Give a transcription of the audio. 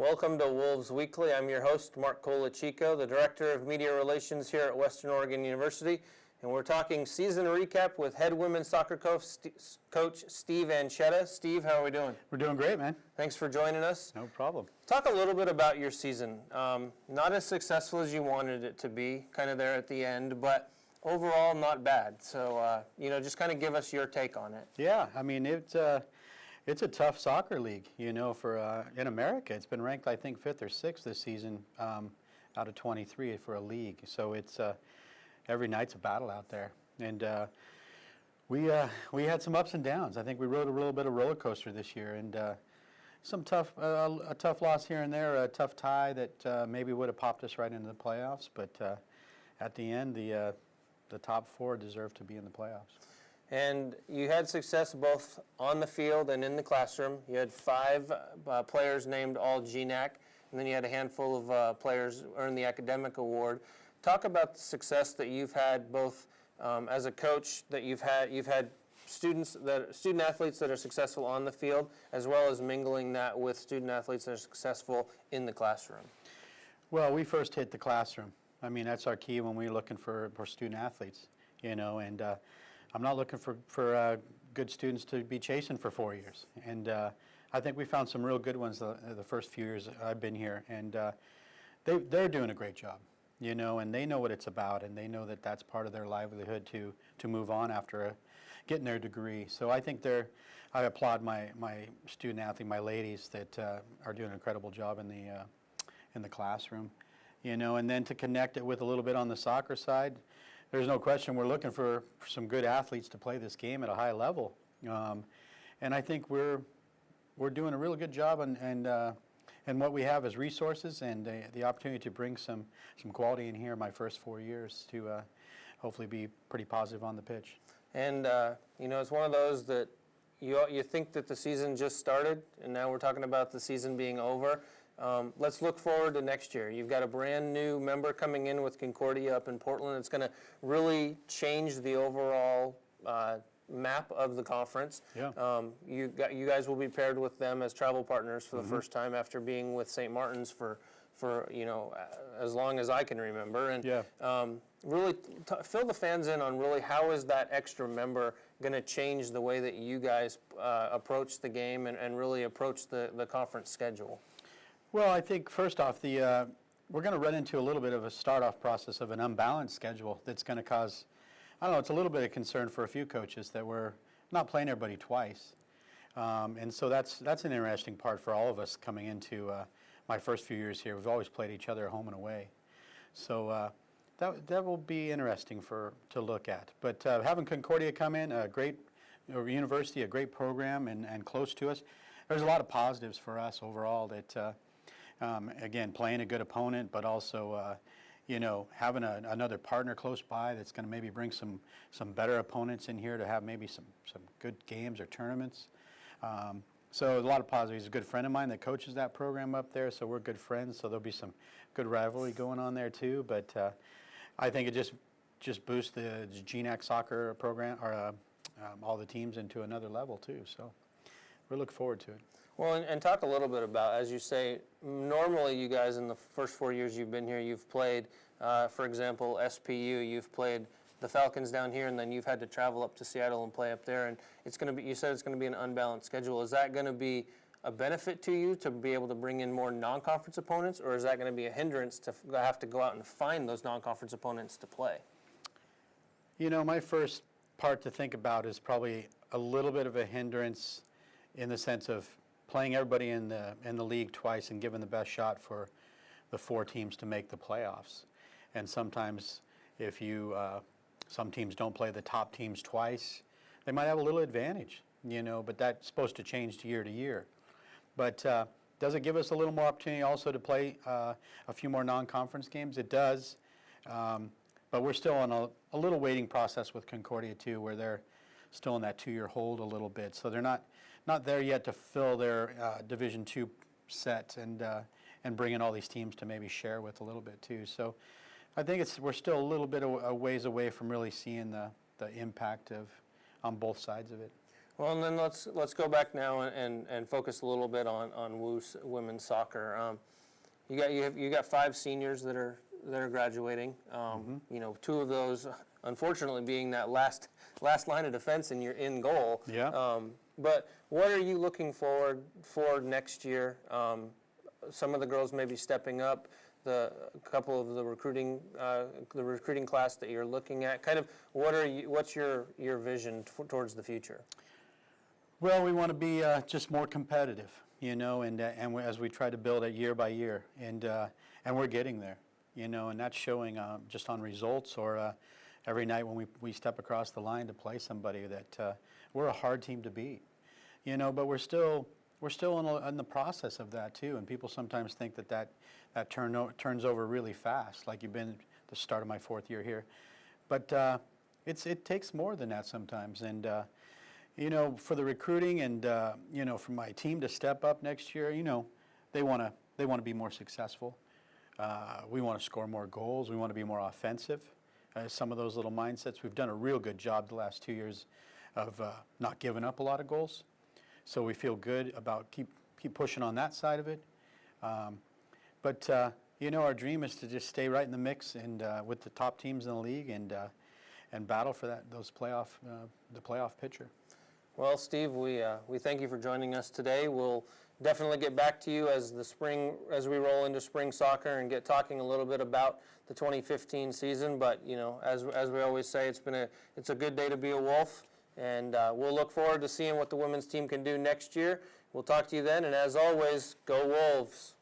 Welcome to Wolves Weekly. I'm your host, Mark Colachico, the Director of Media Relations here at Western Oregon University, and we're talking season recap with head women's soccer coach Steve Ancheta. Steve, how are we doing? We're doing great, man. Thanks for joining us. No problem. Talk a little bit about your season. Not as successful as you wanted it to be, kind of there at the end, but overall not bad. So, just kind of give us your take on it. Yeah, I mean, it's a tough soccer league, for in America. It's been ranked, I think, 5th or 6th this season out of 23 for a league. So it's every night's a battle out there. And we had some ups and downs. I think we rode a little bit of roller coaster this year, and a tough loss here and there, a tough tie that maybe would have popped us right into the playoffs. But at the end, the top 4 deserve to be in the playoffs. And you had success both on the field and in the classroom. You had 5 players named all GNAC, and then you had a handful of players earn the academic award. Talk about the success that you've had both as a coach, that you've had student athletes that are successful on the field, as well as mingling that with student athletes that are successful in the classroom. Well, we first hit the classroom. I mean, that's our key when we're looking for student athletes, and I'm not looking for good students to be chasing for 4 years. And I think we found some real good ones the first few years I've been here. And they're doing a great job, and they know what it's about, and they know that that's part of their livelihood to move on after getting their degree. So I think I applaud my student athlete, my ladies that are doing an incredible job in the classroom, and then to connect it with a little bit on the soccer side. There's no question we're looking for some good athletes to play this game at a high level, and I think we're doing a really good job. And what we have is resources and the opportunity to bring some quality in here. My first 4 years to hopefully be pretty positive on the pitch. And it's one of those that you think that the season just started, and now we're talking about the season being over. Let's look forward to next year. You've got a brand new member coming in with Concordia up in Portland. It's going to really change the overall map of the conference. Yeah. You guys will be paired with them as travel partners for the first time after being with St. Martin's for as long as I can remember. And yeah. Really fill the fans in on really how is that extra member going to change the way that you guys approach the game and really approach the conference schedule. Well, I think first off, we're going to run into a little bit of a start-off process of an unbalanced schedule that's going to cause, it's a little bit of concern for a few coaches that we're not playing everybody twice. And so that's an interesting part for all of us coming into my first few years here. We've always played each other home and away. So that will be interesting to look at. But having Concordia come in, a great university, a great program, and close to us, there's a lot of positives for us overall that again, playing a good opponent, but also, having another partner close by that's going to maybe bring some better opponents in here to have maybe some good games or tournaments. So a lot of positives. He's a good friend of mine that coaches that program up there, so we're good friends. So there'll be some good rivalry going on there too. But I think it just boosts the GNAC soccer program or all the teams into another level too. So we're looking forward to it. Well, and talk a little bit about, as you say, normally you guys in the first 4 years you've been here, you've played, for example, SPU, you've played the Falcons down here, and then you've had to travel up to Seattle and play up there, and it's going to be, you said it's going to be an unbalanced schedule. Is that going to be a benefit to you to be able to bring in more non-conference opponents, or is that going to be a hindrance to have to go out and find those non-conference opponents to play? My first part to think about is probably a little bit of a hindrance in the sense of playing everybody in the league twice and giving the best shot for the 4 teams to make the playoffs. And sometimes if some teams don't play the top teams twice, they might have a little advantage, but that's supposed to change year to year. But does it give us a little more opportunity also to play a few more non-conference games? It does, but we're still on a little waiting process with Concordia too, where they're still in that 2-year hold a little bit. So they're not there yet to fill their Division II set and bring in all these teams to maybe share with a little bit too. So I think we're still a little bit a ways away from really seeing the impact on both sides of it. Well, and then let's go back now and focus a little bit on women's soccer. You got 5 seniors that are graduating. You know, 2 of those, unfortunately, being that last line of defense and you're in goal. Yeah. But what are you looking forward for next year? Some of the girls may be stepping up. A couple of the recruiting class that you're looking at. Kind of, what's your vision towards the future? Well, we want to be just more competitive, you know, and as we try to build it year by year, and we're getting there, you know, and that's showing just on results or every night when we step across the line to play somebody that we're a hard team to beat, you know, but we're still in the process of that too, and people sometimes think that turns over really fast, like you've been at the start of my 4th year here, but it takes more than that sometimes, and you know, for the recruiting and you know, for my team to step up next year, you know, they want to be more successful. We want to score more goals. We want to be more offensive. Some of those little mindsets, we've done a real good job the last 2 years of not giving up a lot of goals. So we feel good about keep pushing on that side of it. But you know, our dream is to just stay right in the mix and with the top teams in the league and battle for the playoff picture. Well, Steve, we thank you for joining us today. We'll definitely get back to you as we roll into spring soccer and get talking a little bit about the 2015 season. But you know, as we always say, it's a good day to be a Wolf, and we'll look forward to seeing what the women's team can do next year. We'll talk to you then, and as always, go Wolves!